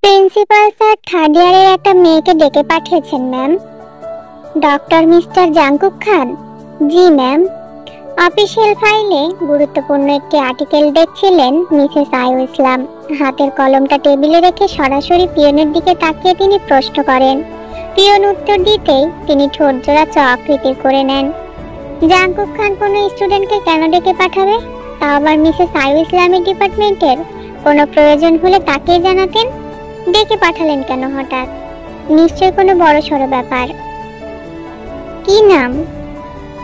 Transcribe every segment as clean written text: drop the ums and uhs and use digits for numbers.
Principal sir third ইয়ারের একটা মেয়েকে ডেকে পাঠিয়েছেন ম্যাম। ডক্টর মিস্টার জাংকুক খান। জি ম্যাম। অফিসিয়াল ফাইলে গুরুত্বপূর্ণ একটি আর্টিকেল দেখছিলেন মিসেস আয়ু ইসলাম। হাতের কলমটা টেবিলে রেখে সরাসরি পিয়নের দিকে তাকিয়ে তিনি প্রশ্ন করেন। পিয়ন উত্তর দিতেই তিনি ঠোঁট জোড়া চ আকৃতির করে নেন। জাংকুক খান কোনো স্টুডেন্টকে কেন ডেকে পাঠাবে? তা আবার মিসেস আয়ু ইসলামের ডিপার্টমেন্টের কোনো প্রয়োজন হলে তাকেই জানাতেন। ডেকে পাঠালেন কেন হঠাৎ? নিশ্চয় কোনো বড়সড় ব্যাপার। কি নাম?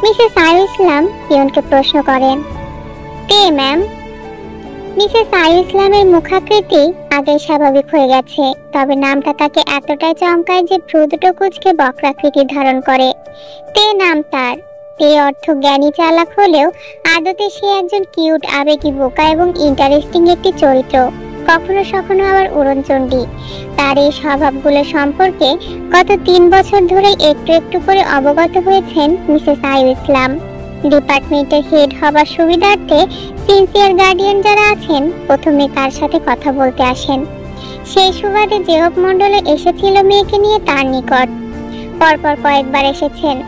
মিসেস আয়ু ইসলাম পিয়নকে প্রশ্ন করেন। কে ম্যাম? মিসেস আয়ু ইসলামের মুখাকৃতি আগে স্বাভাবিক হয়ে গেছে, তবে নামটা তাকে এতটাই চমকায় যে ভ্রু দুটো কুঁচকে বক্রাকৃতি ধারণ করে। তে নাম তার। তে অর্থ জ্ঞানী চালাক হলেও আদতে সে একজন কিউট, আবেগী, বোকা এবং ইন্টারেস্টিং একটি চরিত্র, কখনো সখনো আবার উড়নচণ্ডী। তার এই স্বভাবগুলো সম্পর্কে গত 3 বছর ধরে একটু একটু করে অবগত হয়েছেন মিসেস আয়ু ইসলাম। ডিপার্টমেন্টের হেড হবার সুবিধার্থে সিনসিয়ার গার্ডিয়ান যারা আছেন প্রথমে তার সাথে কথা বলতে আসেন। সেই সুবাদে জেহব মণ্ডলে এসেছিল মেয়েকে নিয়ে তার নিকট। পরপর কয়েকবার এসেছেন।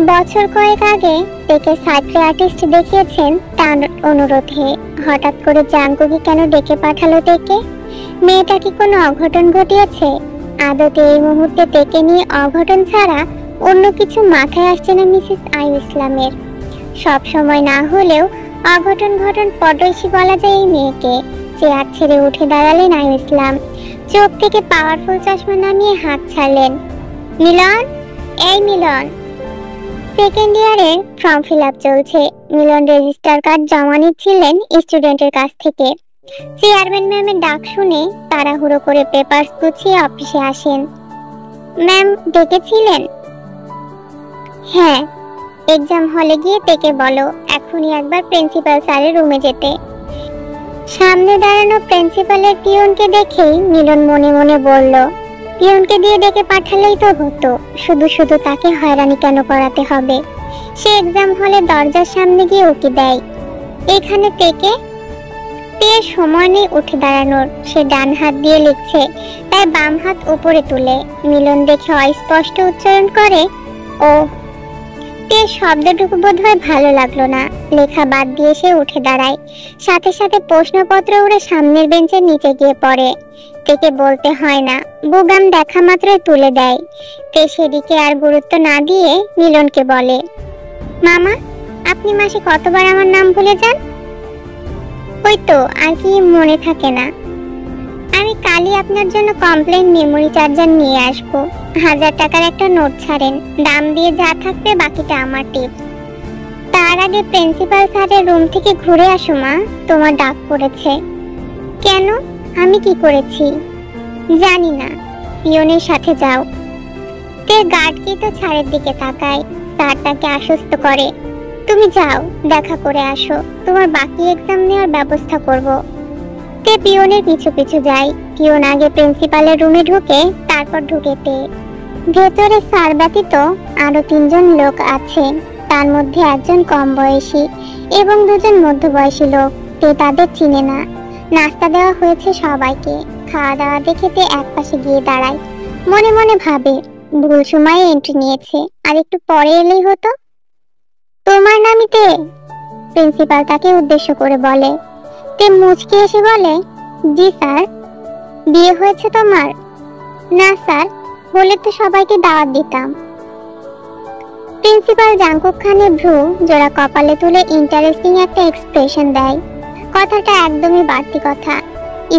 বছর কয়েক আগে তাকে সাইকিয়াট্রিস্ট দেখিয়েছেন তার অনুরোধে। হঠাৎ করে জাংকুকি কেন ডেকে পাঠালো তাকে? মেয়েটা কি কোনো অঘটন ঘটিয়েছে? আদতে এই মুহূর্তে তাকে নিয়ে অঘটন ছাড়া অন্য কিছু মাথায় আসছে না মিসেস আয়ু ইসলামের। সব সময় না হলেও অঘটন ঘটন পটৈশী বলা যায় এই মেয়েকে। চেয়ার ছেড়ে উঠে দাঁড়ালেন আয়ু ইসলাম। চোখ থেকে পাওয়ারফুল চশমা নামিয়ে হাত ছাড়লেন। মিলন, এই মিলন। সেকেন্ড ইয়ারে ফর্ম ফিল আপ চলছে। মিলন রেজিস্টার কার্ড জমা নিচ্ছিলেন স্টুডেন্টের কাছ থেকে। চেয়ারম্যান ম্যামের ডাক শুনে তাড়াহুড়ো করে পেপারস গুছিয়ে অফিসে আসেন। ম্যাম ডেকেছিলেন? হ্যাঁ। এক্সাম হলে গিয়ে থেকে বলো এখনই একবার প্রিন্সিপাল স্যারের রুমে যেতে। সামনে দাঁড়ানো প্রিন্সিপালের পিয়নকে দেখেই মিলন মনে মনে বলল, পিয়নকে দিয়ে ডেকে পাঠালেই তো হতো, শুধু শুধু তাকে হয়রানি কেন করাতে হবে? সে এক্সাম হলে দরজার সামনে গিয়ে উকি দেয়। এখানে থেকে সময় নেই উঠে দাঁড়ানোর। সে ডান হাত দিয়ে লিখছে, তাই বাম হাত উপরে তুলে। মিলন দেখে অস্পষ্ট উচ্চারণ করে, ও। শব্দটুকু বোধ হয় ভালো লাগলো না। লেখা বাদ দিয়ে সে উঠে দাঁড়ায়। সাথে সাথে প্রশ্নপত্র উড়ে সামনের বেঞ্চের নিচে গিয়ে পড়ে। তেকে বলতে হয় না, বুগাম দেখা মাত্রই তুলে দেয়। তে সেদিকে আর গুরুত্ব না দিয়ে মিলনকে বলে, মামা আপনি মাসে কতবার আমার নাম ভুলে যান? ওই তো, আর কি মনে থাকে না। আমি কালই আপনার জন্য কমপ্লেন মেমোরি চার্জার নিয়ে আসবো। 1000 টাকার একটা নোট ছাড়েন, দাম দিয়ে যা থাকবে বাকিটা আমার টিপস। তার আগে প্রিন্সিপাল স্যারের রুম থেকে ঘুরে আসো মা, তোমার ডাক পড়েছে। কেন? আমি কি করেছি? জানি না, পিয়নের সাথে যাও। তে গার্ড কি তো ছাড়ের দিকে তাকায়। স্যার তাকে আশ্বস্ত করে, তুমি যাও, দেখা করে আসো, তোমার বাকি এক্সাম নেওয়ার ব্যবস্থা করব। তে পিয়নের পিছু পিছু যায়। পিয়ন আগে প্রিন্সিপালের রুমে ঢুকে, তারপর ঢুকেতে ভেতরে স্যার ব্যতীত আরো 3 জন লোক আছে। তার মধ্যে একজন কম বয়সী এবং 2 জন মধ্যবয়সী লোক। তে তাদের চিনে না। নাস্তা দেওয়া হয়েছে সবাইকে। খাওয়া দাওয়া দেখে তে একপাশে গিয়ে দাঁড়ায়। মনে মনে ভাবে, ভুল সময়ে এন্ট্রি নিয়েছে, আর একটু পরে এলেই হতো। তোমার নামই তে? প্রিন্সিপাল তাকে উদ্দেশ্য করে বলে। তে মুচকি এসে বলে, জি স্যার। বিয়ে হয়েছে তোমার? না স্যার, হলে তো সবাইকে দাওয়াত দিতাম। প্রিন্সিপাল জাংকুক খানের ভ্রু জোড়া কপালে তুলে ইন্টারেস্টিং একটা এক্সপ্রেশন দেয়। কথাটা একদমই বাড়তি কথা।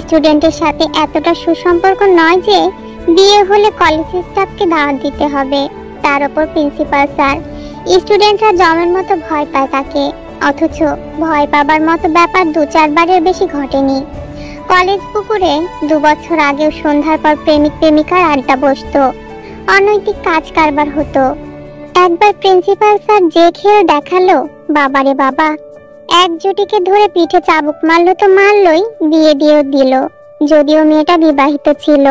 স্টুডেন্টের সাথে এতটা সুসম্পর্ক নয় যে বিয়ে হলে কলেজ স্টাফকে দাওয়াত দিতে হবে। তার উপর প্রিন্সিপাল স্যার। স্টুডেন্টরা জমের মতো ভয় পায় তাকে, অথচ ভয় পাবার মতো ব্যাপার 2-4 বারের বেশি ঘটেনি। কলেজ পুকুরে 2 বছর আগেও সন্ধ্যার পর প্রেমিক প্রেমিকার আড্ডা বসতো, অনৈতিক কাজ কারবার হতো। একবার প্রিন্সিপাল স্যার যে খেয়ে দেখালো, বাবারে বাবা, এক জুটিকে ধরে পিঠে চাবুক মারলো তো মারলই, বিয়ে দিয়েও দিল। যদিও মেয়েটা বিবাহিত ছিল,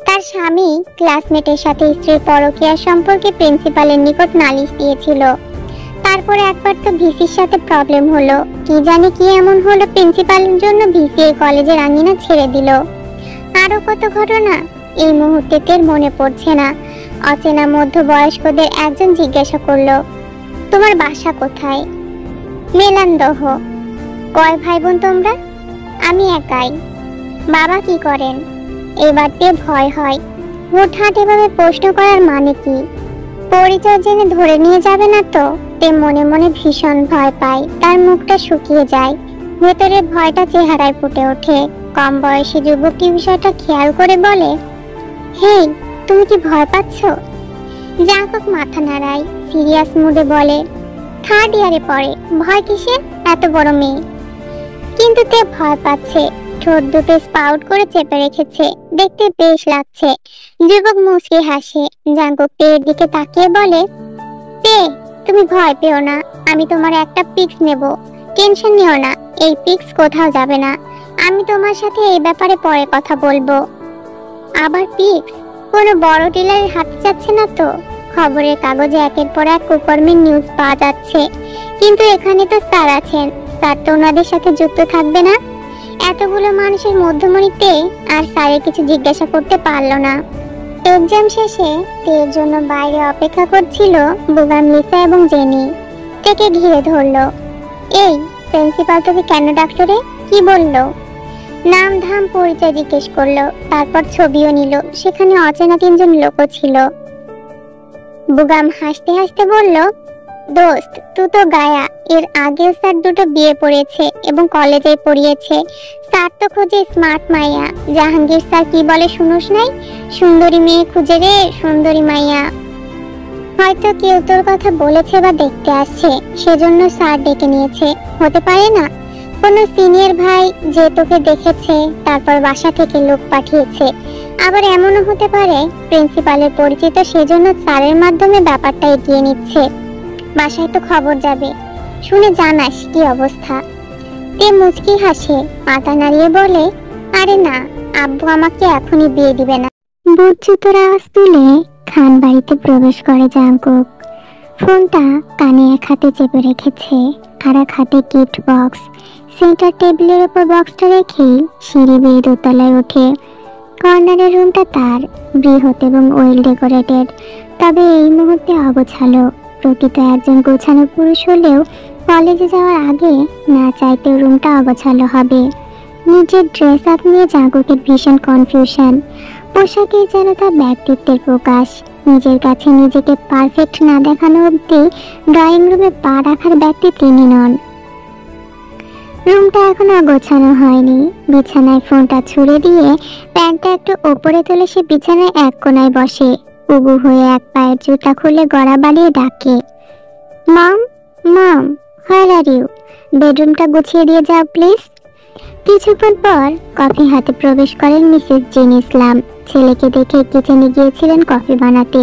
তার স্বামী ক্লাসমেটের সাথে স্ত্রীর পরকীয়া সম্পর্কে প্রিন্সিপালের নিকট নালিশ দিয়েছিল। তারপরে একবার তো ভিসির সাথে প্রবলেম হলো। কি জানি কি এমন হলো, প্রিন্সিপালের জন্য ভিসি এই কলেজের আঙিনা ছেড়ে দিল। আরো কত ঘটনা এই মুহূর্তে তের মনে পড়ছে না। অচেনা মধ্যবয়স্কদের একজন জিজ্ঞাসা করলো, তোমার বাসা কোথায়? মেলান্দহ। কয় ভাই বোন তোমরা? আমি একাই। বাবা কি করেন? এবার তে ভয় হয়। হুটহাট এভাবে প্রশ্ন করার মানে কি? পরিচয় জেনে ধরে নিয়ে যাবে না তো? তে মনে মনে ভীষণ ভয় পায়। তার মুখটা শুকিয়ে যায়, ভেতরের ভয়টা চেহারায় ফুটে ওঠে। কম বয়সী যুবকটি বিষয়টা খেয়াল করে বলে, হেই, তুমি কি ভয় পাচ্ছ? জাঙ্কুক মাথা নাড়ায়, সিরিয়াস মুডে বলে, থার্ড ইয়ারে পড়ে, ভয় কিসে? এত বড় মেয়ে। কিন্তু তে ভয় পাচ্ছে। ঠোঁট দুটো স্পাউট করে চেপে রেখেছে, দেখতে বেশ লাগছে। যুবক মুচকি হাসে। জাঙ্কুক তের দিকে তাকিয়ে বলে, তে, তুমি ভয় পেও না, আমি তোমার একটা পিক্স নেব। টেনশন নিও না, এই পিক্স কোথাও যাবে না। আমি তোমার সাথে এই ব্যাপারে পরে কথা বলবো। আবার পিক্স? কোনো বড় ডিলারের হাতে যাচ্ছে না তো? খবরের কাগজে একের পর এক কুকর্মের নিউজ পাওয়া যাচ্ছে, কিন্তু এখানে তো স্যার আছেন। স্যার তো ওনাদের সাথে যুক্ত থাকবে না? এতগুলো মানুষের মধ্যমণিতে আর স্যারের কিছু জিজ্ঞাসা করতে পারলো না। এক্সাম শেষে তের জন্য বাইরে অপেক্ষা করছিল বুগাম, লিসা এবং জেনি। তেকে ঘিরে ধরলো। এই, প্রিন্সিপাল তোকে কেন ডাকলো রে? কি বললো? নাম ধাম পরিচয় জিজ্ঞেস করলো, তারপর ছবিও নিল। সেখানে অচেনা তিনজন লোকও ছিল। বুগাম হাসতে হাসতে বলল, দোস্ত, তুই তো গায়া। এর আগেও স্যার দুটো বিয়ে পড়েছে এবং কলেজে পড়িয়েছে। স্যার তো খোঁজে স্মার্ট মাইয়া। জাহাঙ্গীর স্যার কি বলে শুনোস নাই? সুন্দরী মেয়ে খুঁজে রে, সুন্দরী মাইয়া। হয়তো কেউ তোর কথা বলেছে বা দেখতে আসছে, সেজন্য স্যার ডেকে নিয়েছে। হতে পারে না কোনো সিনিয়র ভাই যে তোকে দেখেছে, তারপর বাসা থেকে লোক পাঠিয়েছে। আবার এমনও হতে পারে প্রিন্সিপালের পরিচিত, সেজন্য স্যারের মাধ্যমে ব্যাপারটা এগিয়ে নিচ্ছে। বাসায় তো খবর যাবে, শুনে জানাস কি অবস্থা। তে মুচকি হাসে, মাথা নাড়িয়ে বলে, আরে না, আব্বু আমাকে এখনই বিয়ে দিবে না। বুটজুতোর আওয়াজ তুলে খান বাড়িতে প্রবেশ করে জাঙ্কুক। ফোনটা কানে এক হাতে চেপে রেখেছে, আর এক হাতে গিফট বক্স। সেন্টার টেবিলের উপর বক্সটা রেখেই সিঁড়ি বেয়ে দোতলায় ওঠে। কর্নারের রুমটা তার, বৃহৎ এবং ওয়েল ডেকোরেটেড, তবে এই মুহূর্তে অগোছালো। প্রকৃত একজন গোছানো পুরুষ হলেও কলেজে যাওয়ার আগে না চাইতেও রুমটা অগোছালো হবে। নিজের ড্রেস আপ নিয়ে জাঙ্কুকের ভীষণ কনফিউশন। পোশাকে যেন তার ব্যক্তিত্বের প্রকাশ। নিজের কাছে নিজেকে পারফেক্ট না দেখানো অবধি ড্রয়িং রুমে পা রাখার ব্যক্তি তিনি নন। রুমটা এখনো গোছানো হয়নি। বিছানায় ফোনটা ছুঁড়ে দিয়ে প্যান্টটা একটু ওপরে তুলে সে বিছানায় এক কোনায় বসে। উবু হয়ে এক পায়ের জুতা খুলে গড়া বাড়িয়ে ডাকে, মম, মম, হোয়ার আর ইউ? বেডরুমটা গুছিয়ে দিয়ে যাও প্লিজ। কিছুক্ষণ পর কফি হাতে প্রবেশ করেন মিসেস জিন ইসলাম। ছেলেকে দেখে কিচেনে গিয়েছিলেন কফি বানাতে।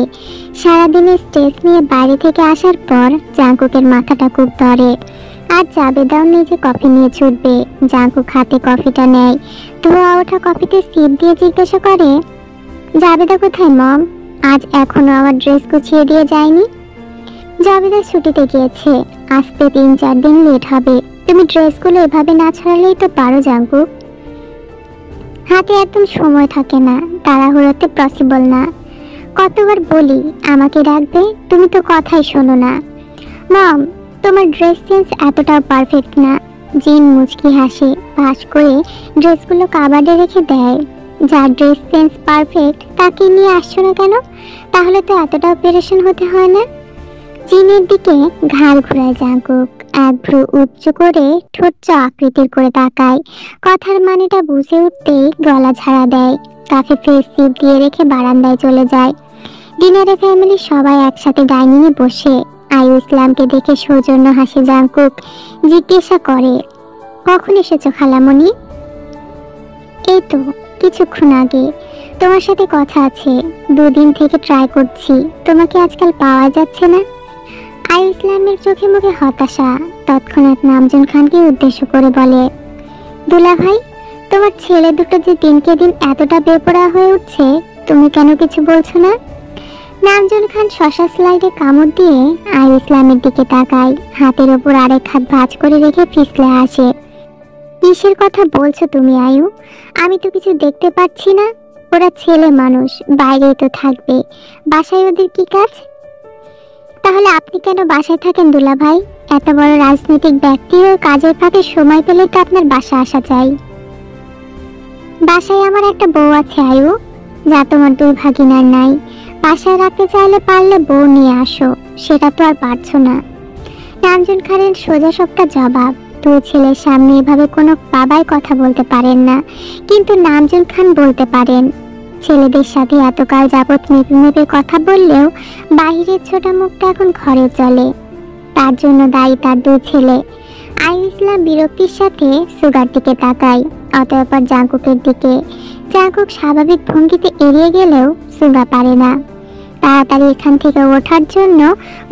সারাদিনের স্ট্রেস নিয়ে বাইরে থেকে আসার পর জাঙ্কুকের মাথাটা খুব ধরে। আজ জাবেদাও নিজে কফি নিয়ে ছুটবে। জাঙ্কুক হাতে কফিটা নেয়, ধোয়া ওঠা কফিতে সিপ দিয়ে জিজ্ঞাসা করে, জাবেদা কোথায় মম? আজ এখনো আমার ড্রেস গুছিয়ে দিয়ে যায়নি। জাবেদা ছুটিতে গিয়েছে, আসতে 3-4 দিন লেট হবে। তুমি ড্রেসগুলো এভাবে না ছড়ালেই তো পারো জাঙ্কুক। হাতে একদম সময় থাকে না, তাড়াহুড়োতে পসিবল না। কতবার বলি আমাকে রাখবে, তুমি তো কথাই শোনো না। মম, তোমার ড্রেস সেন্স এতটাও পারফেক্ট না। জিন মুচকি হাসে, পাশ করে ড্রেসগুলো কাবার্ডে রেখে দেয়। যার ড্রেস সেন্স পারফেক্ট তাকে নিয়ে আসছো না কেন? তাহলে তো এতটা অপারেশন হতে হয় না। জিনের দিকে ঘাড় ঘুরায় জাঙ্কুক, এক ভ্রু উঁচু করে ঠোঁট আকৃতির করে তাকায়। কথার মানেটা বুঝে উঠতেই গলা ঝাড়া দেয়। কাফে ফেস সিপ দিয়ে রেখে বারান্দায় চলে যায়। ডিনারে ফ্যামিলি সবাই একসাথে ডাইনিং এ বসে। আয়ু ইসলামকে দেখে সৌজন্য হাসে জাঙ্কুক, জিজ্ঞাসা করে, কখন এসেছো খালামণি? এই তো কিছুক্ষণ আগে। তোমার সাথে কথা আছে। 2 দিন থেকে ট্রাই করছি, তোমাকে আজকাল পাওয়া যাচ্ছে না। আয়ু ইসলামের চোখে মুখে হতাশা। তৎক্ষণাৎ নামজন খানকে উদ্দেশ্য করে বলে, দুলা ভাই, তোমার ছেলে দুটো যে দিনকে দিন এতটা বেপরোয়া হয়ে উঠছে, তুমি কেন কিছু বলছো না? নামজন খান শশা স্লাইডে কামড় দিয়ে আয়ু ইসলামের দিকে তাকায়। হাতের ওপর আরেক হাত ভাঁজ করে রেখে ফিসলে আসে। কি কিসের কথা বলছো তুমি আয়ু? আমি তো কিছু দেখতে পাচ্ছি না। ওরা ছেলে মানুষ, বাইরেই তো থাকবে, বাসায় ওদের কি কাজ? তাহলে আপনি কেন বাসায় থাকেন দুলা ভাই? এত বড় রাজনৈতিক ব্যক্তি ও কাজের ফাঁকে সময় পেলে তো আপনার বাসা আসা চাই। বাসায় আমার একটা বউ আছে আয়ু, যা তোমার দুই ভাগিনার নাই। বাসায় রাখতে চাইলে পারলে বউ নিয়ে আসো, সেটা তো আর পারছো না। নামজুন খানের সোজা সবটা জবাব। দুই ছেলের সামনে এভাবে কোনো বাবাই কথা বলতে পারেন না, কিন্তু নামজুন খান বলতে পারেন। ছেলেদের সাথে এতকাল যাবৎ মেপে মেপে কথা বললেও বাহিরের ছোট মুখটা এখন ঘরে চলে। তার জন্য দায়ী তার দুই ছেলে। আইয়ুব ইসলাম বিরক্তির সাথে সুগার দিকে তাকায়, অতঃপর জাঙ্কুকের দিকে। জাঙ্কুক স্বাভাবিক ভঙ্গিতে এড়িয়ে গেলেও সুগা পারে না। তাড়াতাড়ি এখান থেকে ওঠার জন্য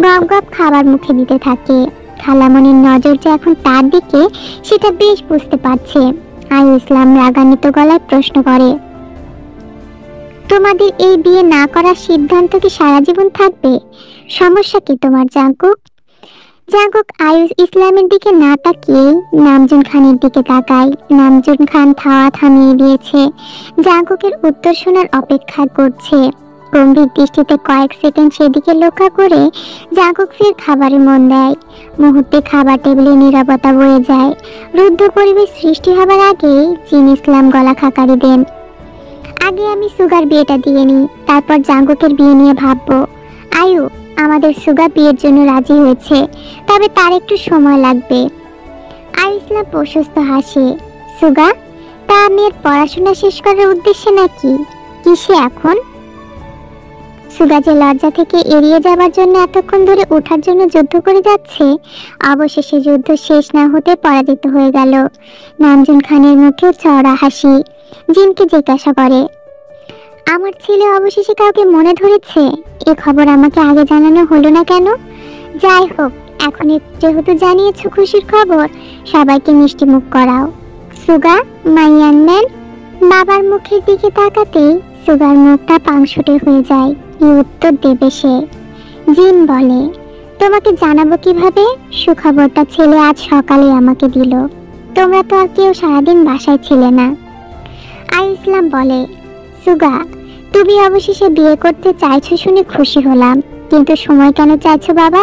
গপ গপ খাবার মুখে দিতে থাকে। খালামণির নজর যে এখন তার দিকে সেটা বেশ বুঝতে পারছে। আইয়ুব ইসলাম রাগান্বিত গলায় প্রশ্ন করে, তোমাদের এই বিয়ে না করার সিদ্ধান্ত কি সারা জীবন থাকবে? সমস্যা কি তোমার জাঙ্কুক? জাঙ্কুক আইয়ুব ইসলামের দিকে না তাকিয়ে নামজুন খানের দিকে তাকায়। নামজুন খান থাওয়া থামিয়ে দিয়েছে, জাঙ্কুকের উত্তর শোনার অপেক্ষা করছে। গম্ভীর দৃষ্টিতে কয়েক সেকেন্ড সেদিকে লক্ষ্য করে জাঙ্কুক ফের খাবারে মন দেয়। মুহূর্তে খাবার টেবিলে নীরবতা বয়ে যায়। রুদ্ধ পরিবেশ সৃষ্টি হবার আগেই জিন ইসলাম গলা খাকারি দেন, আগে আমি সুগার বিয়েটা দিয়ে নিই, তারপর জাঙ্কুকের বিয়ে নিয়ে ভাববো। আয়ু, আমাদের সুগা বিয়ের জন্য রাজি হয়েছে, তবে তার একটু সময় লাগবে। আইয়ুব ইসলাম প্রশস্ত হাসে। সুগা, তা মেয়ের পড়াশোনা শেষ করার উদ্দেশ্যে নাকি? কিসে এখন? সুগা যে লজ্জা থেকে এড়িয়ে যাবার জন্য এতক্ষণ ধরে ওঠার জন্য যুদ্ধ করে যাচ্ছে, অবশেষে যুদ্ধ শেষ না হতে পরাজিত হয়ে গেল। নামজুন খানের মুখে চওড়া হাসি। জিনকে জিজ্ঞাসা করে, আমার ছেলে অবশেষে কাউকে মনে ধরেছে? এ খবর আমাকে আগে জানানো হলো না কেন? যাই হোক, এখন যেহেতু জানিয়েছো খুশির খবর, সবাইকে মিষ্টি মুখ করাও। সুগা, মাই ইয়াং ম্যান। বাবার মুখের দিকে তাকাতেই সুগার মুখটা পাংশুটে হয়ে যায়। কি উত্তর দেবে সে? জিন বলে, তোমাকে জানাবো কিভাবে? সুখবরটা ছেলে আজ সকালে আমাকে দিল। তোমরা তো আর কেউ সারাদিন বাসায় ছিলে না। আইয়ুব ইসলাম বলে, সুগা, তুমি অবশেষে বিয়ে করতে চাইছো শুনে খুশি হলাম, কিন্তু সময় কেন চাইছো বাবা?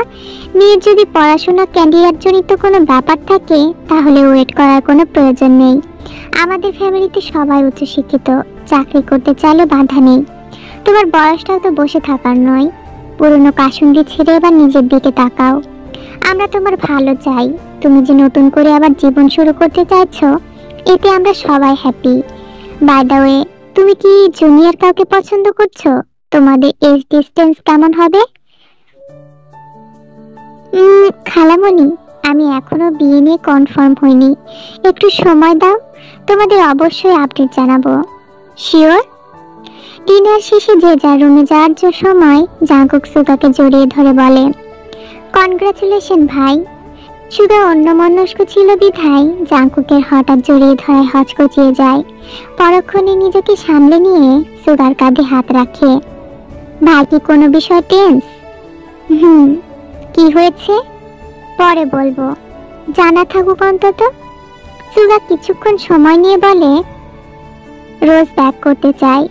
মেয়ের যদি পড়াশোনা ক্যারিয়ার জনিত কোনো ব্যাপার থাকে তাহলে ওয়েট করার কোনো প্রয়োজন নেই। আমাদের ফ্যামিলিতে সবাই উচ্চশিক্ষিত, চাকরি করতে চাইলে বাধা নেই। তোমার বয়সটাও তো বসে থাকার নয়। পুরনো কাসুন্দি ছেড়ে এবার নিজের দিকে তাকাও। আমরা তোমার ভালো চাই। তুমি যে নতুন করে আবার জীবন শুরু করতে চাইছো, এতে আমরা সবাই হ্যাপি। বাই দ্য ওয়ে, তুমি কি জুনিয়র কাউকে পছন্দ করছো? তোমাদের এজ ডিসটেন্স কেমন হবে? খালামণি, আমি এখনো বিয়ে নিয়ে কনফার্ম হইনি, একটু সময় দাও, তোমাদের অবশ্যই আপডেট জানাবো। শিওর? ডিনার শেষে যে যার রুমে যাওয়ার সময় জাঙ্কুক সুগাকে জড়িয়ে ধরে বলে, কনগ্রাচুলেশন ভাই। সুগা অন্যমনস্ক ছিল বিধায় জাঙ্কুকের হঠাৎ জড়িয়ে ধরায় হচকচিয়ে যায়। পরক্ষণে নিজেকে সামলে নিয়ে সুগার কাঁধে হাত রাখে। ভাই কি কোনো বিষয় টেন্স? কি হয়েছে? পরে বলবো, জানা থাকুক অন্তত। সুগা কিছুক্ষণ সময় নিয়ে বলে, রোজ ব্যাক করতে চাই।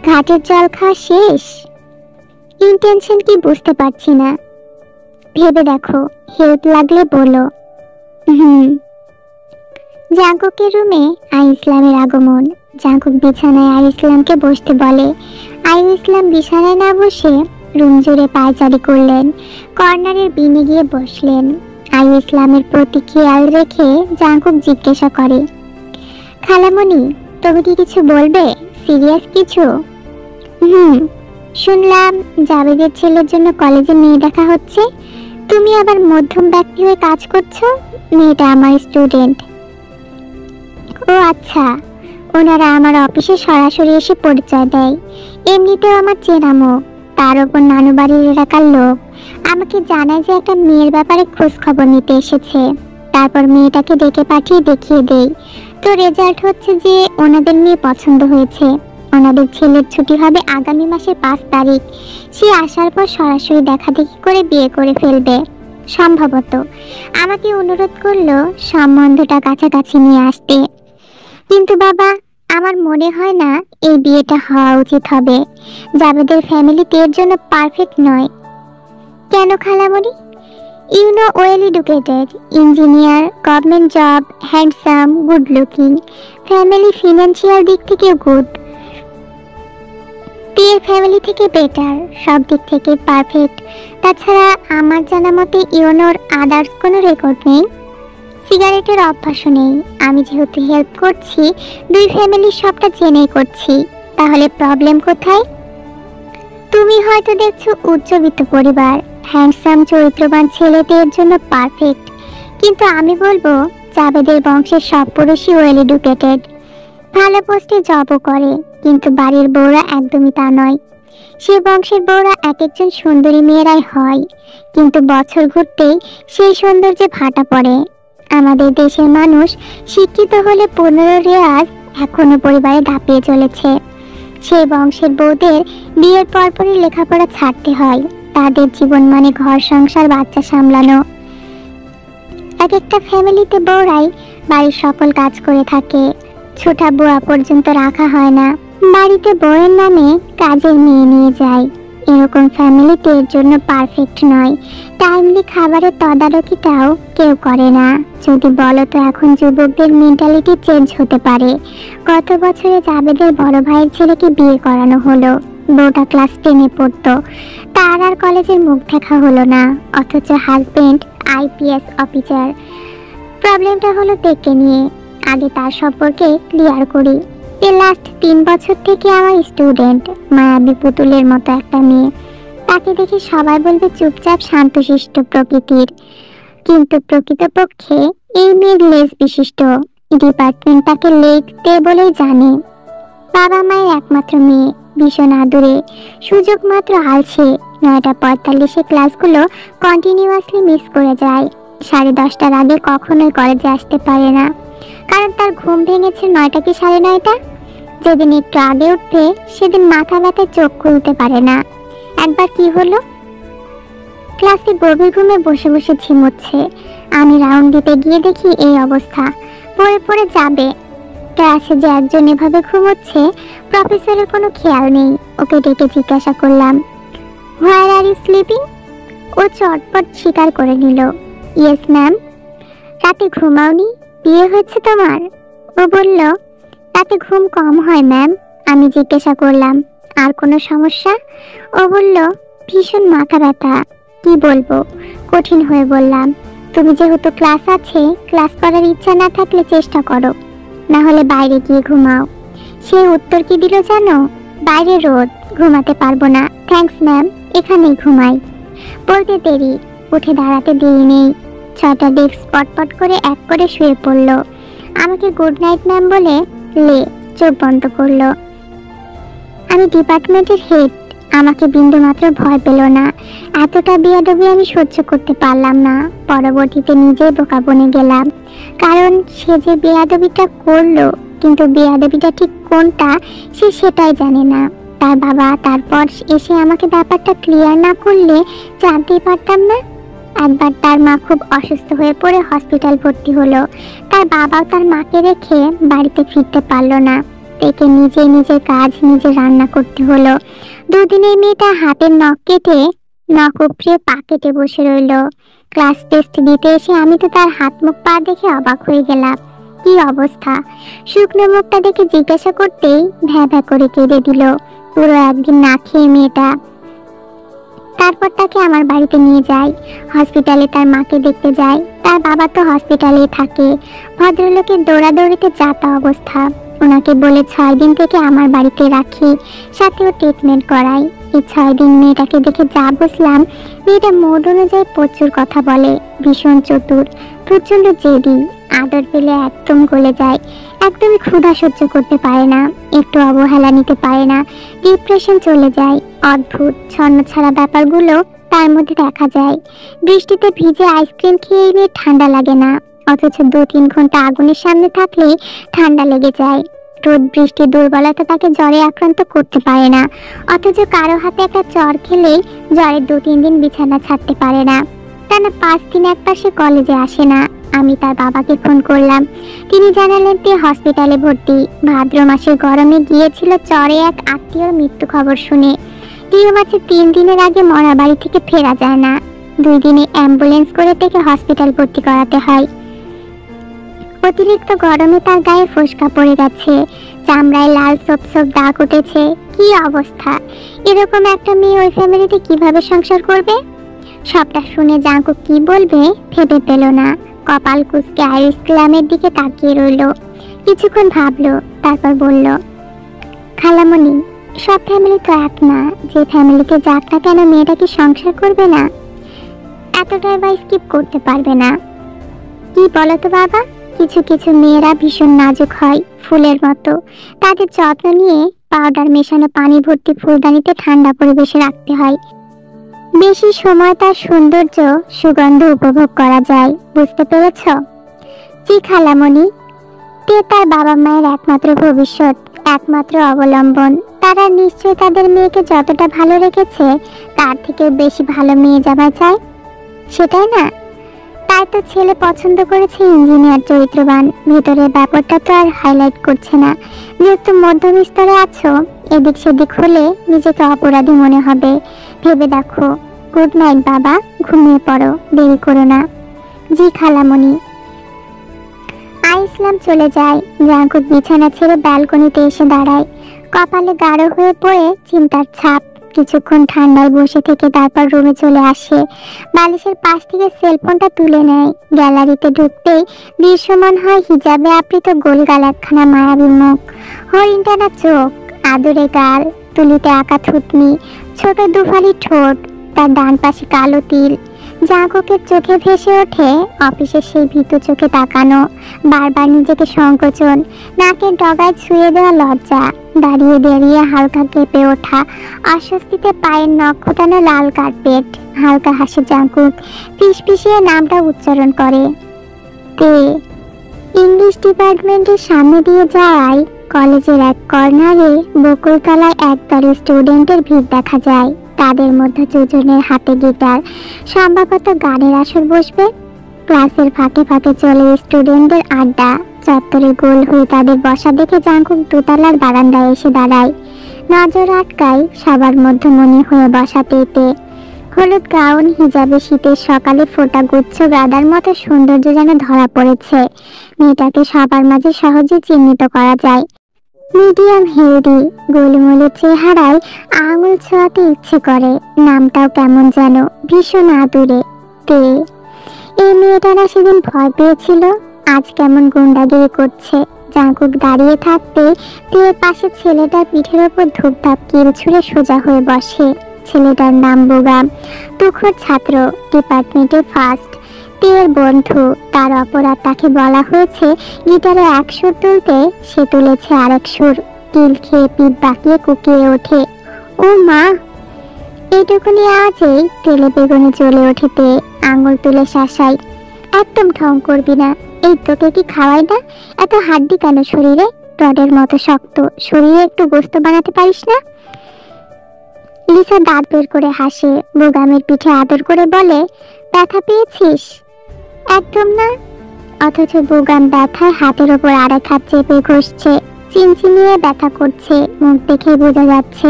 ঘাটের জল খাওয়া শেষ? ইন্টেনশন কি বুঝতে পারছি না, ভেবে দেখো, হেল্প লাগলে বলো। জাঙ্কুকের রুমে আইয়ুব ইসলামের আগমন। জাঙ্কুক বিছানায় আইয়ুব ইসলামকে বসতে বলে। আইয়ুব ইসলাম বিছানায় না বসে রুম জুড়ে পায়চারি করলেন। কর্নারের বিনে গিয়ে বসলেন। আইয়ুব ইসলামের প্রতি খেয়াল রেখে জাঙ্কুক জিজ্ঞাসা করে, খালামণি, তুমি কি কিছু বলবে? সিরিয়াস কিছু? শুনলাম জাবেদের ছেলের জন্য কলেজে মেয়ে দেখা হচ্ছে। তুমি আবার মধ্যম ব্যক্তি হয়ে কাজ করছো। মেয়েটা আমার স্টুডেন্ট। ও আচ্ছা, ওনারা আমার অফিসে সরাসরি এসে পরিচয় দেয়। এমনিতেও আমার চেনা মুখ, তার ওপর নানু বাড়ির এলাকার লোক। আমাকে জানায় যে একটা মেয়ের ব্যাপারে খোঁজ খবর নিতে এসেছে। তারপর মেয়েটাকে ডেকে পাঠিয়ে দেখিয়ে দেই। তো রেজাল্ট হচ্ছে যে ওনাদের মেয়ে পছন্দ হয়েছে। ওনাদের ছেলের ছুটি হবে আগামী মাসের 5 তারিখ। সে আসার পর সরাসরি দেখা দেখি করে বিয়ে করে ফেলবে। সম্ভবত আমাকে অনুরোধ করলো সম্বন্ধটা কাছাকাছি নিয়ে আসতে। কিন্তু বাবা, আমার মনে হয় না এই বিয়েটা হওয়া উচিত হবে। জাবেদের ফ্যামিলিতে এর জন্য পারফেক্ট নয়। কেন খালামণি? You know, well educated, engineer, government job, handsome, good looking, family financial দিক থেকে গুড, বিয়ের ফ্যামিলি থেকে বেটার, সব দিক থেকে পারফেক্ট। তাছাড়া আমার জানা মতে ইউনোর আদার্স কোনো রেকর্ড নেই, সিগারেটের অভ্যাসও নেই। আমি যেহেতু হেল্প করছি, দুই ফ্যামিলির সবটা জেনেই করছি, তাহলে প্রবলেম কোথায়? তুমি হয়তো দেখছো উচ্চবিত্ত পরিবার, হ্যান্ডসাম চরিত্রবান ছেলেদের জন্য পারফেক্ট, কিন্তু আমি বলবো জাবেদের বংশের সব পুরুষই ওয়েল এডুকেটেড, ভালো পোস্টে জবও করে, কিন্তু বাড়ির বউরা একদমই তা নয়। সে বংশের বউরা এক একজন সুন্দরী মেয়েরাই হয়, কিন্তু বছর ঘুরতেই সেই সৌন্দর্যে ভাটা পড়ে। আমাদের দেশের মানুষ শিক্ষিত হলে 15 রেয়াজ এখনো পরিবারে দাপিয়ে চলেছে। সেই বংশের বউদের বিয়ের পরপরই লেখাপড়া ছাড়তে হয়, তাদের জীবন মানে ঘর সংসার বাচ্চা সামলানো। এক একটা ফ্যামিলিতে বউরাই বাড়ির সকল কাজ করে থাকে, ছোটা বুয়া পর্যন্ত রাখা হয় না, বাড়িতে বউয়ের নামে কাজের মেয়ে নিয়ে যায়। এরকম ফ্যামিলিতে এর জন্য পারফেক্ট নয়। টাইমলি খাবারের তদারকিটাও কেউ করে না। যদি বলো তো এখন যুবকদের মেন্টালিটি চেঞ্জ হতে পারে। গত বছরে জাবেদের বড় ভাইয়ের ছেলেকে বিয়ে করানো হলো, বউটা ক্লাস 10-এ পড়তো, তার আর কলেজের মুখ দেখা হলো না, অথচ হাজবেন্ড আইপিএস অফিসার। প্রবলেমটা হলো দেখে নিয়ে, আগে তার সম্পর্কে ক্লিয়ার করি। লাস্ট 3 বছর থেকে আমার স্টুডেন্ট, মায়াবী পুতুলের মতো একটা মেয়ে। তাকে দেখে সবাই বলবে চুপচাপ শান্তশিষ্ট প্রকৃতির, কিন্তু প্রকৃতপক্ষে এই মেয়ের লেজ বিশিষ্ট। ডিপার্টমেন্ট তাকে লেগ দে বলেই জানে। বাবা মায়ের একমাত্র মেয়ে, ভীষণ আদুরে, সুযোগ মাত্র আলছে। 9:45-এ ক্লাসগুলো কন্টিনিউয়াসলি মিস করে যায়। 10:30টার আগে কখনোই কলেজে আসতে পারে না, কারণ তার ঘুম ভেঙেছে 9টা কি 9:30। যেদিন একটু আগে উঠবে সেদিন মাথা ব্যথায় চোখ খুলতে পারে না। একবার কি হলো, ক্লাসে গভীর ঘুমে বসে বসে ঝিমোচ্ছে। আমি রাউন্ড দিতে গিয়ে দেখি এই অবস্থা, পড়ে পড়ে যাবে। ক্লাসে যে একজন এভাবে ঘুমোচ্ছে, প্রফেসরের কোনো খেয়াল নেই। ওকে ডেকে জিজ্ঞাসা করলাম, হোয়ার আর ইউ স্লিপিং? ও চটপট স্বীকার করে নিল, ইয়েস ম্যাম। রাতে ঘুমাওনি? বিয়ে হয়েছে তোমার? ও বলল, রাতে ঘুম কম হয় ম্যাম। আমি জিজ্ঞাসা করলাম, আর কোনো সমস্যা? ও বলল, ভীষণ মাথা ব্যথা। কি বলবো, কঠিন হয়ে বললাম, তুমি যেহেতু ক্লাস আছে, ক্লাস করার ইচ্ছা না থাকলে চেষ্টা করো, না হলে বাইরে গিয়ে ঘুমাও। সে উত্তর কি দিল জানো? বাইরে রোদ, ঘুমাতে পারবো না, থ্যাঙ্কস ম্যাম, এখানেই ঘুমাই। বলতে দেরি, উঠে দাঁড়াতে দেরি নেই। 6টা ডেস্ক স্পটপট করে এক করে শুয়ে পড়ল। আমাকে গুড নাইট ম্যাম বলে লে চোখ বন্ধ করলো। আমি ডিপার্টমেন্টের হেড, আমাকে বিন্দু মাত্র ভয় পেল না। এতটা বেয়াদবি আমি সহ্য করতে পারলাম না। পরবর্তীতে নিজেই বোকা বনে গেলাম, কারণ সে যে বেয়াদবিটা করলো, কিন্তু বেয়াদবিটা ঠিক কোনটা সে সেটাই জানে না। তার বাবা তারপর এসে আমাকে ব্যাপারটা ক্লিয়ার না করলে জানতেই পারতাম না। একবার তার মা খুব অসুস্থ হয়ে পড়ে হসপিটাল ভর্তি হলো। তার বাবাও তার মাকে রেখে বাড়িতে ফিরতে পারলো না। একে নিজে নিজের কাজ নিজে রান্না করতে হলো। দুদিনের মেয়েটা হাতের নখ কেটে, নখ উপড়ে পা কেটে বসে রইল। ক্লাস টেস্ট দিতে এসে আমি তো তার হাত মুখ পা দেখে অবাক হয়ে গেলাম। কি অবস্থা! শুকনো মুখটা দেখে জিজ্ঞাসা করতেই ভ্যা ভ্যা করে কেঁদে দিল। পুরো একদিন না খেয়ে মেয়েটা। তারপর তাকে আমার বাড়িতে নিয়ে যাই, হসপিটালে তার মাকে দেখতে যাই। তার বাবা তো হসপিটালেই থাকে। ভদ্রলোকের দৌড়াদৌড়িতে যাতা অবস্থা। ওনাকে বলে 6 দিন থেকে আমার বাড়িতে রাখি, সাথেও ট্রিটমেন্ট করাই। এই 6 দিন মেয়েটাকে দেখে যা বুঝলাম, মেয়েটা মোড অনুযায়ী প্রচুর কথা বলে, ভীষণ চতুর, প্রচন্ড জেদি, আদর পেলে একদম গলে যায়, একদমই ক্ষুধা সহ্য করতে পারে না, একটু অবহেলা নিতে পারে না, ডিপ্রেশন চলে যায়। অদ্ভুত ছন্নছাড়া ব্যাপারগুলো তার মধ্যে দেখা যায়। বৃষ্টিতে ভিজে আইসক্রিম খেয়ে মেয়ে ঠান্ডা লাগে না, অথচ 2-3 ঘন্টা আগুনের সামনে থাকলেই ঠান্ডা লেগে যায়। রোদ বৃষ্টি দুর্বলতা তাকে জ্বরে আক্রান্ত করতে পারে না, অথচ কারো হাতে একটা জ্বর খেলেই জ্বরে 2-3 দিন বিছানা ছাড়তে পারে না। টানা 5 দিন একপাশে কলেজে আসে না। আমি তার বাবাকে ফোন করলাম। তিনি জানালেন তে হসপিটালে ভর্তি। ভাদ্র মাসের গরমে গিয়েছিল চরে এক আত্মীয়র মৃত্যু খবর শুনে। টিউম আছে 3 দিনের আগে মরা বাড়ি থেকে ফেরা যায় না। 2 দিনে অ্যাম্বুলেন্স করে তাকে হসপিটাল ভর্তি করাতে হয়। অতিরিক্ত গরমে তার গায়ে ফোসকা পড়ে গেছে, চামড়ায় লাল সপ দাগ উঠেছে। কি অবস্থা! এরকম একটা মেয়ে ওই ফ্যামিলিতে কিভাবে সংসার করবে? সবটা শুনে জাঙ্কুক কি বলবে ভেবে পেল না। কপাল কুঁচকে আইরিস ক্লামের দিকে তাকিয়ে রইল। কিছুক্ষণ ভাবলো, তারপর বলল, খালামণি, সব ফ্যামিলি তো এক না। যে ফ্যামিলিতে যাক না কেন, মেয়েটা কি সংসার করবে না? এতটাই বা স্কিপ করতে পারবে না? কি বলো তো বাবা, কিছু কিছু মেয়েরা ভীষণ নাজুক হয়, ফুলের মতো। তাদের যত্ন নিয়ে পাউডার মেশানো পানি ভর্তি ফুলদানিতে ঠান্ডা পরিবেশে রাখতে হয়। বেশি সময় তার সৌন্দর্য সুগন্ধ উপভোগ করা যায়। বুঝতে পেরেছ? জি খালামণি। তে তার বাবা মায়ের একমাত্র ভবিষ্যৎ, একমাত্র অবলম্বন। তারা নিশ্চয়ই তাদের মেয়েকে যতটা ভালো রেখেছে তার থেকে বেশি ভালো মেয়ে জামাই চায়, সেটাই না? তাই তো ছেলে পছন্দ করেছে ইঞ্জিনিয়ার চরিত্রবান। ভেতরের ব্যাপারটা তো আর হাইলাইট করছে না। যেহেতু মধ্যম স্তরে আছো, এদিক সেদিক হলে নিজেকে অপরাধী মনে হবে। ভেবে দেখো। গুড নাইট বাবা, ঘুমিয়ে পড়ো, দেরি করো না। জি খালামণি। ইসলাম চলে যায়। জাঙ্কুক বিছানা ছেড়ে ব্যালকনিতে এসে দাঁড়ায়। কপালে গাঢ় হয়ে পড়ে চিন্তার ছাপ। কিছুক্ষণ ঠান্ডায় বসে থেকে তারপর রুমে চলে আসে। বালিশের পাশ থেকে সেলফোনটা তুলে নেয়। গ্যালারিতে ঢুকতেই দৃশ্যমান হয় হিজাবে আবৃত গোলগাল একখানা মায়াবী মুখ, হরিণ টানা চোখ, আদুরে গাল, তুলিতে আঁকা থুতনি, ছোট দুফালি ঠোঁট, তার ডান পাশে কালো তিল। জাঙ্কুকের চোখে ভেসে ওঠে অফিসের সেই ভীতু চোখে তাকানো, বারবার নিজেকে সংকোচন, নাকের ডগায় ছুঁয়ে দেওয়া লজ্জা, দাঁড়িয়ে দাঁড়িয়ে হালকা কেঁপে ওঠা, অস্বস্তিতে পায়ের নখ ফোটানো লাল কার্পেট। হালকা হাসে জাঙ্কুক, ফিসফিসিয়ে নামটা উচ্চারণ করে, তে। ইংলিশ ডিপার্টমেন্টের সামনে দিয়ে যাওয়ায় কলেজের এক কর্নারে বকুলতলায় একদল স্টুডেন্টের ভিড় দেখা যায়। তাদের মধ্যে দুজনের হাতে গিটার, সম্ভবত গানের আসর বসবে। ক্লাসের ফাঁকে ফাঁকে চলে স্টুডেন্টদের আড্ডা। চত্বরে গোল হয়ে তাদের বসা দেখে জাঙ্কুক দোতলার বারান্দায় এসে দাঁড়ায়। নজর আটকায় সবার মধ্যমণি হয়ে বসা তেতে। হলুদ গাউন, হিজাবে শীতের সকালে ফোটা গুচ্ছ গাদার মতো সৌন্দর্য যেন ধরা পড়েছে। মেয়েটাকে সবার মাঝে সহজে চিহ্নিত করা যায়। মিডিয়াম হেলদি, গোলমোলে চেহারায় আঙুল ছোঁয়াতে ইচ্ছে করে। নামটাও কেমন যেন ভীষণ আদুরে, তে। এই মেয়েটা না সেদিন ভয় পেয়েছিল, আজ কেমন গুন্ডাগিরি করছে। জাঙ্কুক দাঁড়িয়ে থাকতে তের পাশে ছেলেটার পিঠের ওপর ধূপধাপ কিল ছুঁড়ে সোজা হয়ে বসে। ছেলেটার নাম বোগাম, তুখোর ছাত্র, ডিপার্টমেন্টে ফার্স্ট। তের বন্ধু। তার অপরাধ, তাকে বলা হয়েছে গিটারে এক সুর তুলতে, সে তুলেছে আরেক সুর। কিল খেয়ে পিঠ বাঁকিয়ে কুকিয়ে ওঠে, ও মা! এইটুকুনি আওয়াজেই তেলে বেগুনে জ্বলে ওঠেতে, আঙুল তুলে শাসাই, একদম ঢং করবি না। এই তোকে কি খাওয়াই না? এত হাড্ডি কেন শরীরে? রডের মতো শক্ত শরীরে একটু গোস্ত বানাতে পারিস না? লিসা দাঁত বের করে হাসে। বোগামের পিঠে আদর করে বলে, ব্যথা পেয়েছিস? একদম না। অথচ বোগাম ব্যথায় হাতের ওপর আরেক হাত চেপে ঘষছে। চিনচিনিয়ে ব্যথা করছে, মুখ দেখে বোঝা যাচ্ছে।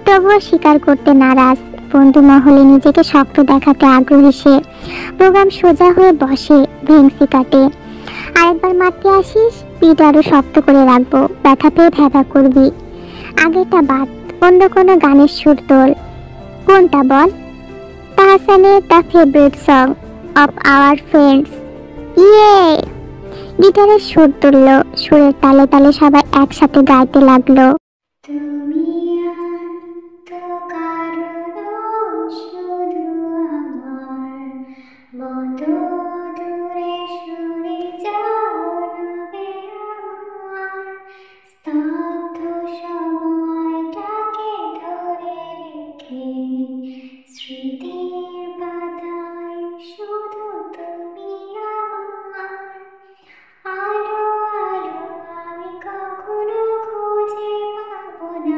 তবুও স্বীকার করতে নারাজ। বন্ধু মহলে নিজেকে শক্ত দেখাতে আগ্রহী সে। বোগাম সোজা হয়ে বসে, ভেংসি কাটে। আরেকবার মারতে আসিস, পিঠ আরো শক্ত করে রাখবো। ব্যথা পেয়ে ভেবা করবি। আগেটা বাদ, অন্য কোনো গানের সুর তোল। কোনটা বল? তাহসানের the favourite song of our friends. Yay! গিটারের সুর তুলল। সুরের তালে তালে সবাই একসাথে গাইতে লাগলো, তুমি আনতো কারণ শুধু আমার মতো দূরে সরে যাও রবে আমার স্তব্ধ সময়টাকে ধরে রেখে স্মৃতির পাতায় শুধু তুমি আমার আলো আলো আমি কখনো খুঁজে পাবো না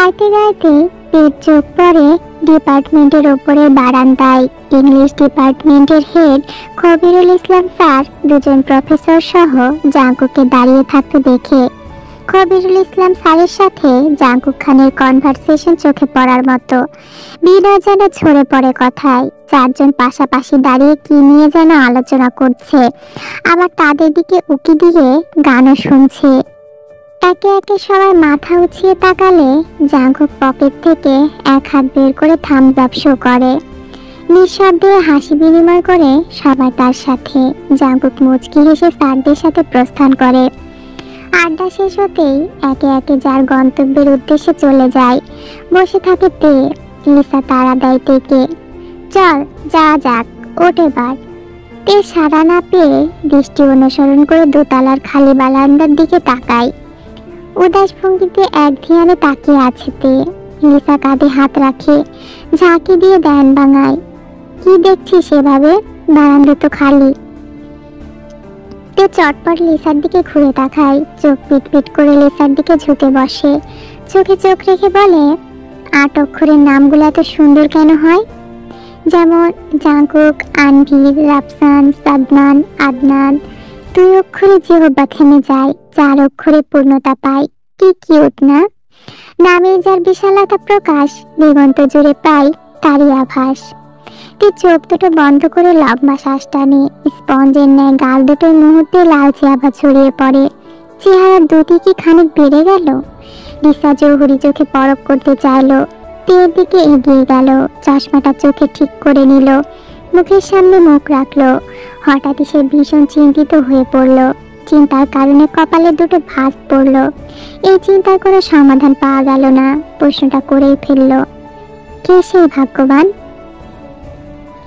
গাইতে গাইতে পেট চোখ পড়ে ডিপার্টমেন্টের ওপরে বারান্দায়। ইংলিশ ডিপার্টমেন্টের হেড কবিরুল ইসলাম স্যার দুজন প্রফেসর সহ জাঙ্কুককে দাঁড়িয়ে থাকতে দেখে কবিরুল ইসলাম স্যারের সাথে জাঙ্কুক খানের কনভারসেশন চোখে পড়ার মতো। বিনয় যেন ঝরে পড়ে কথায়। চারজন পাশাপাশি দাঁড়িয়ে কি নিয়ে যেন আলোচনা করছে, আবার তাদের দিকে উকি দিয়ে গানও শুনছে। একে একে সবাই মাথা উঁচিয়ে তাকালে জাঙ্কুক পকেট থেকে এক হাত বের করে থামস আপ শো করে। নিঃশব্দে হাসি বিনিময় করে সবাই তার সাথে। জাঙ্কুক মুচকি হেসে স্যারদের সাথে প্রস্থান করে। আড্ডা শেষ হতেই একে একে যার গন্তব্যের উদ্দেশ্যে চলে যায়। বসে থাকে তে। লিসা তাড়া দেয় তেকে, চল যা যাক, ওঠ এবার। তে সাড়া না পেয়ে দৃষ্টি অনুসরণ করে দোতলার খালি বারান্দার দিকে তাকায়। উদাস ভঙ্গিতে এক ধ্যানে তাকিয়ে আছে তে। লিসা কাঁধে হাত রাখে, ঝাঁকি দিয়ে ধ্যান ভাঙায়। কি দেখছিস সেভাবে? বারান্দা তো খালি। তে চটপট লিসার দিকে ঘুরে তাকায়, চোখ পিটপিট করে লিসার দিকে ঝুঁকে বসে। চোখে চোখ রেখে বলে, 8 অক্ষরের নামগুলো এত সুন্দর কেন হয়? যেমন জাঙ্কুক, আনভির, রাফসান, সাদমান, আদনান। 2 অক্ষরে জিহ্বা থেমে যায়, 4 অক্ষরে পূর্ণতা পায়। কি কিউট না? নামে যার বিশালতা প্রকাশ, দিগন্ত জুড়ে পাই তারই আভাস। তুই চোখ দুটো বন্ধ করে লম্বা শ্বাস টানে। স্পঞ্জের ন্যায় গাল দুটোর মুহূর্তে লালচে আভা ছড়িয়ে পড়ে। চেহারা দুটি কি খানিক বেড়ে গেল? লিসা জহুরি চোখে পরখ করতে চাইল। তের দিকে এগিয়ে গেল, চশমাটা চোখে ঠিক করে নিল, মুখের সামনে মুখ রাখলো। হঠাৎই সে ভীষণ চিন্তিত হয়ে পড়ল। চিন্তার কারণে কপালে দুটো ভাঁজ পড়ল। এই চিন্তার কোনো সমাধান পাওয়া গেল না। প্রশ্নটা করেই ফেলল, কে সেই ভাগ্যবান?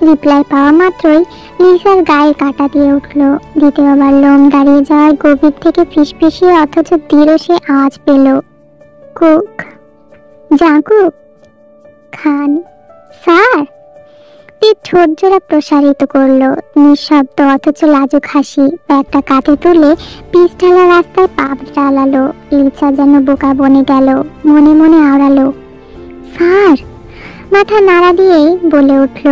রিপ্লাই পাওয়া মাত্রই লিসার গায়ে কাঁটা দিয়ে উঠল। দ্বিতীয়বার লোম দাঁড়িয়ে যাওয়ার গভীর থেকে ফিসফিসিয়ে অথচ দৃঢ় সে আওয়াজ পেল, কুক। জাঙ্কুক খান স্যার। তীর ঠোঁট জোড়া প্রসারিত করলো, নিঃশব্দ অথচ লাজুক হাসি। ব্যাগটা কাঁধে তুলে পিছঢালা রাস্তায় পা চালালো। লিসা যেন বোকা বনে গেল, মনে মনে আওড়ালো, স্যার। মাথা নাড়া দিয়েই বলে উঠল,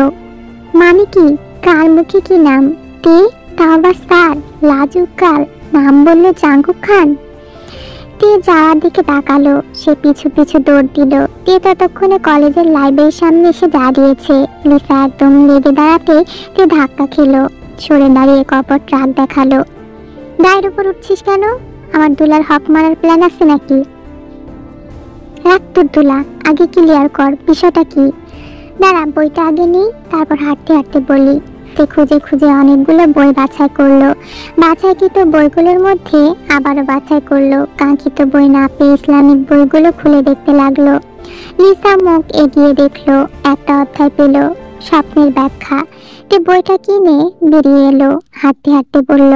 মানে কি? কার মুখে কি নাম? তে, তাও আবার স্যার। লাজুক কাল নাম বললো জাঙ্কুক খান। তে যাওয়ার দিকে তাকালো, সে পিছু পিছু দৌড় দিল। তে ততক্ষণে কলেজের লাইব্রেরির সামনে এসে দাঁড়িয়েছে। লিসা একদম লেগে দাঁড়াতে তে ধাক্কা খেলো, সরে দাঁড়িয়ে কপট রাগ দেখালো। গায়ের উপর উঠছিস কেন? আমার দুলার হক মারার প্ল্যান আছে নাকি? রাখ তোর দুলা, আগে ক্লিয়ার কর বিষয়টা কি। দাঁড়া, বইটা আগে নেই, তারপর হাঁটতে হাঁটতে বলি। তে খুঁজে খুঁজে অনেকগুলো বই বাছাই করলো। বাছাইকৃত বইগুলোর মধ্যে আবারও বাছাই করলো। কাঙ্ক্ষিত বই না পেয়ে ইসলামিক বইগুলো খুলে দেখতে লাগলো। লিসা মুখ এগিয়ে দেখলো, একটা অধ্যায় পেল, স্বপ্নের ব্যাখ্যা। তে বইটা কিনে বেরিয়ে এলো, হাঁটতে হাঁটতে বলল,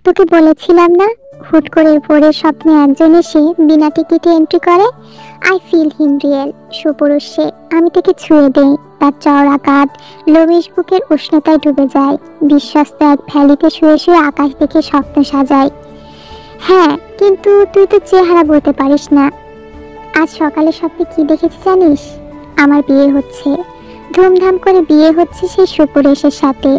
তোকে বলেছিলাম না হুট করে পড়ে স্বপ্নে একজন এসে বিনা টিকিটে এন্ট্রি করে। I feel him real. সুপুরুষ সে। আমি তাকে ছুঁয়ে দেই, তার চওড়া কাঁধ লোমিশ বুকের উষ্ণতায় ডুবে যায়। বিশ্বস্ত এক ভ্যালিতে শুয়ে শুয়ে আকাশ দেখে স্বপ্ন সাজায়। হ্যাঁ, কিন্তু তুই তো চেহারা বলতে পারিস না। আজ সকালে স্বপ্নে কি দেখেছি জানিস? আমার বিয়ে হচ্ছে। ধুমধাম করে বিয়ে হচ্ছে সেই সুপুরুষের সাথে।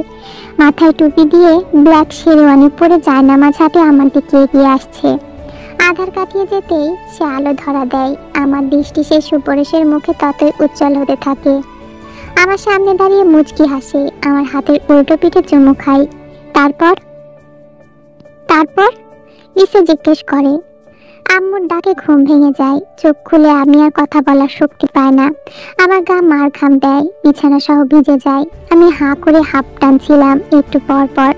মাথায় টুপি দিয়ে ব্ল্যাক শেরওয়ানি পরে জায়নামাজ হাতে আমার দিকে এগিয়ে আসছে। আধার কাটিয়ে যেতেই সে আলো ধরা দেয়। আমার দৃষ্টি সেই সুপুরুষের মুখে ততই উজ্জ্বল হতে থাকে। আমার সামনে দাঁড়িয়ে মুচকি হাসে, আমার হাতের উল্টো পিঠে চুমু খাই। তারপর তারপর লিসা জিজ্ঞেস করে। আম্মুর ডাকে ঘুম ভেঙে যায়। চোখ খুলে আমি আর কথা বলার শক্তি পাই না। আমার গা মার ঘাম দেয়, বিছানা সহ ভিজে যায়। আমি হাঁ করে হাঁপ টানছিলাম। একটু পর পর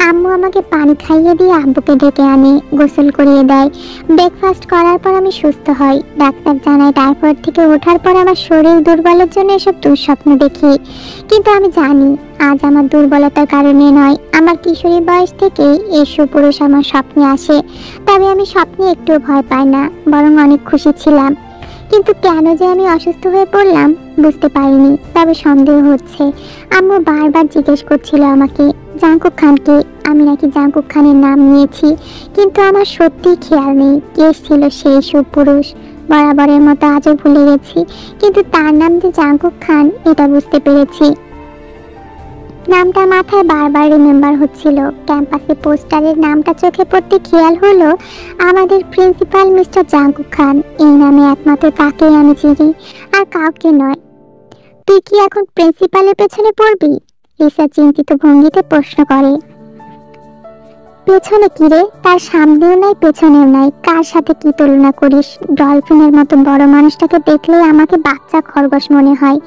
আম্মু আমাকে পানি খাইয়ে দিয়ে আব্বুকে ডেকে আনে, গোসল করিয়ে দেয়। ব্রেকফাস্ট করার পর আমি সুস্থ হই। ডাক্তার জানায় টাইফয়েড থেকে ওঠার পর আমার শরীর দুর্বলের জন্য এসব দুঃস্বপ্ন দেখি। কিন্তু আমি জানি আজ আমার দুর্বলতার কারণে নয়, আমার কিশোরী বয়স থেকেই এই সুপুরুষ আমার স্বপ্নে আসে। তবে আমি স্বপ্নে একটু ভয় পাই না, বরং অনেক খুশি ছিলাম। কিন্তু কেন যে আমি অসুস্থ হয়ে পড়লাম বুঝতে পারিনি। তবে সন্দেহ হচ্ছে। আম্মু বারবার জিজ্ঞেস করছিল আমাকে, জাঙ্কুক খানকে। আমি নাকি জাঙ্কুক খানের নাম নিয়েছি, কিন্তু আমার সত্যিই খেয়াল নেই কে ছিল সেই সুপুরুষ। বরাবরের মতো আজও ভুলে গেছি, কিন্তু তার নাম যে জাংকুক খান এটা বুঝতে পেরেছি। নামটা মাথায় বারবার রিমেম্বার হচ্ছিল। ক্যাম্পাসে পোস্টারের নামটা চোখে পড়তে খেয়াল হলো আমাদের প্রিন্সিপাল মিস্টার জাংকুক খান। এই নামে একমাত্র তাকেই আমি চিনি, আর কাউকে নয়। তুই কি এখন প্রিন্সিপালের পেছনে পড়বি? লিসা চিন্তিত ভঙ্গিতে প্রশ্ন করে। পেছনে কি রে? তার সামনেও নাই পেছনেও নাই। কার সাথে কি তুলনা করিস? ডলফিনের মতো বড় মানুষটাকে দেখলে আমাকে বাচ্চা খরগোশ মনে হয়।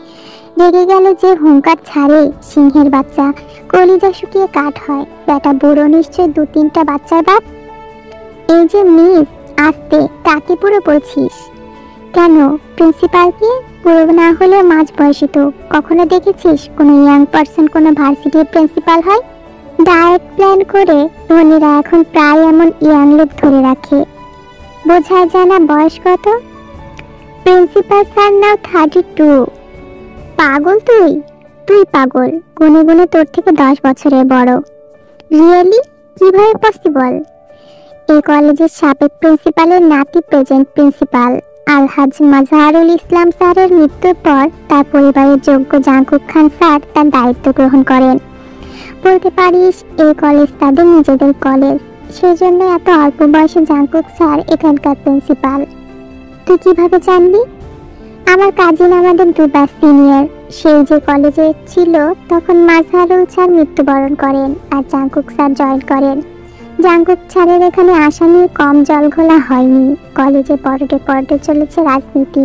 রেগে গেল যে হুঙ্কার ছাড়ে, সিংহের বাচ্চা, কলিজা শুকিয়ে কাঠ হয়। বেটা বুড়ো নিশ্চয় 2-3টা বাচ্চার বাপ। এই যে মিস, আস্তে, তাকে পুরো বলছিস কেন? প্রিন্সিপালকে পুরো না হলেও মাঝ বয়সী তো। কখনো দেখেছিস কোনো ইয়াং পার্সন কোনো ভার্সিটির প্রিন্সিপাল হয়? ডায়েট প্ল্যান করে ধনীরা এখন প্রায় এমন ইয়াং লুক ধরে রাখে। বোঝায় যায় না বয়স কত। প্রিন্সিপাল স্যার নাও 32। পাগল তুই? তুই পাগল। গুনে গুনে তোর থেকে 10 বছরের বড়। রিয়েলি? কিভাবে পসিবল? এই কলেজের সাবেক প্রিন্সিপালের নাতি প্রেজেন্ট প্রিন্সিপাল আলহাজ মাজহারুল ইসলাম স্যারের মৃত্যুর পর তার পরিবারের যোগ্য জাংকুক খান স্যার তার দায়িত্ব গ্রহণ করেন। বলতে পারিস এই কলেজ তাদের নিজেদের কলেজ, সেজন্য এত অল্প বয়সে জাংকুক স্যার এখানকার প্রিন্সিপাল। তুই কিভাবে জানবি? আমার কাজিন আমাদের 2 ব্যাচ সিনিয়র। সেই যে কলেজে ছিল তখন মাজহারুল স্যার মৃত্যুবরণ করেন আর জাংকুক স্যার জয়েন করেন। জাংকুক স্যারের এখানে আসা নিয়ে কম জল ঘোলা হয়নি। কলেজে পরতে পরতে চলেছে রাজনীতি,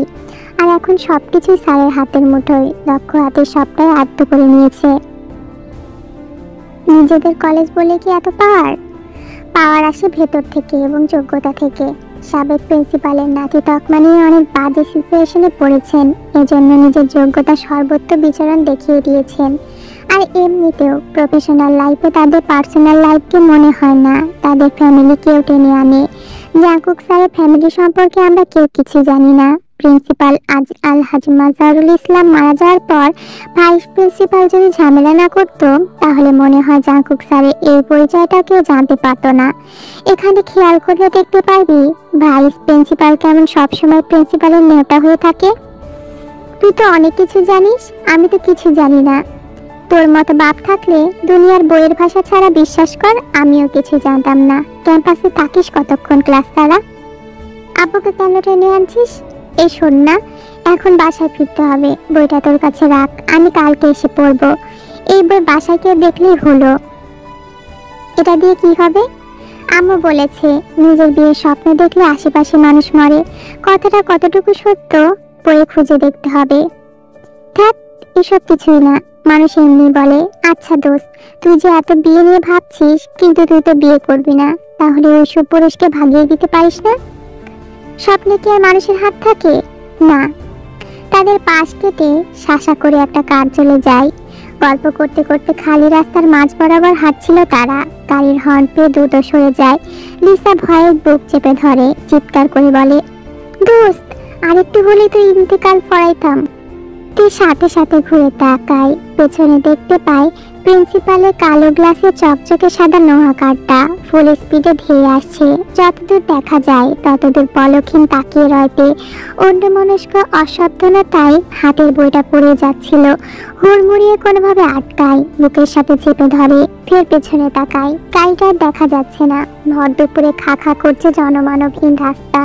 আর এখন সবকিছু স্যারের হাতের মুঠোয়। দক্ষ হাতে সবটাই আয়ত্ত করে নিয়েছে। নিজেদের কলেজ বলে কি এত পাওয়ার? পাওয়ার আসে ভেতর থেকে এবং যোগ্যতা থেকে। সাবেক প্রিন্সিপালের নাতি তকমা নিয়ে অনেক বাজে সিচুয়েশনে পড়েছেন, এজন্য নিজের যোগ্যতা সর্বোচ্চ বিচরণ দেখিয়ে দিয়েছেন। আর এমনিতেও প্রফেশনাল লাইফে তাদের পার্সোনাল লাইফকে মনে হয় না, তাদের ফ্যামিলি কেউ টেনে আনে। জাংকুক স্যারের ফ্যামিলি সম্পর্কে আমরা কেউ কিছু জানি না। প্রিন্সিপাল আলহাজ মাজহারুল ইসলাম মারা যাওয়ার পর ভাইস প্রিন্সিপাল যদি ঝামেলা না করতো তাহলে মনে হয় জাংকুক স্যারের এই পরিচয়টা কেউ জানতে পারতো না। এখানে খেয়াল করলে দেখতে পারবি ভাইস প্রিন্সিপাল কেমন সবসময় প্রিন্সিপালের নেতা হয়ে থাকে। তুই তো অনেক কিছু জানিস, আমি তো কিছু জানি না। তোর মতো বাপ থাকলে দুনিয়ার বইয়ের ভাষা ছাড়া বিশ্বাস কর আমিও কিছু জানতাম না। ক্যাম্পাসে থাকিস কতক্ষণ ক্লাস ছাড়া? আব্বুকে কেন টেনে আনছিস? এই শোন না, এখন বাসায় ফিরতে হবে। বইটা তোর কাছে রাখ, আমি কালকে এসে পড়বো। এই বই বাসায় কেউ দেখলেই হলো। এটা দিয়ে কি হবে? আম্মু বলেছে নিজের বিয়ের স্বপ্ন দেখলে আশেপাশে মানুষ মরে। কথাটা কতটুকু সত্য বইয়ে খুঁজে দেখতে হবে। থাক, এসব কিছুই না, মানুষ এমনি বলে। আচ্ছা দোস্ত, তুই যে এত বিয়ে নিয়ে ভাবছিস, কিন্তু তুই তো বিয়ে করবি না, তাহলে ওইসব পুরুষকে ভাগিয়ে দিতে পারিস না? স্বপ্নে কি আর মানুষের হাত থাকে? না। তাদের পাশ কেটে শাসা করে একটা কার চলে যায়। গল্প করতে করতে খালি রাস্তার মাঝ বরাবর হাঁটছিল তারা। গাড়ির হর্ন পেয়ে দ্রুত সরে যায়। লিসা ভয়ে বুক চেপে ধরে, চিৎকার করে বলে, দোস্ত, আরেকটু হলে তুই ইন্তেকাল পড়াইতাম। তুই সাথে সাথে ঘুরে তাকায়, পেছনে দেখতে পায় প্রিন্সিপালের কালো গ্লাসে চকচকে সাদা নোহা কারটা ফুল স্পিডে ধেয়ে আসছে। যতদূর দেখা যায় ততদূর পলকহীন তাকিয়ে রয়তে অন্যমনস্ক অসাবধানতায় হাতের বইটা পড়ে যাচ্ছিল। হুড়মুড়িয়ে কোনোভাবে আটকায়, বুকের সাথে চেপে ধরে, ফের পেছনে তাকায়। গাড়িটা দেখা যাচ্ছে না। ভর দুপুরে খা খা করছে জনমানবহীন রাস্তা।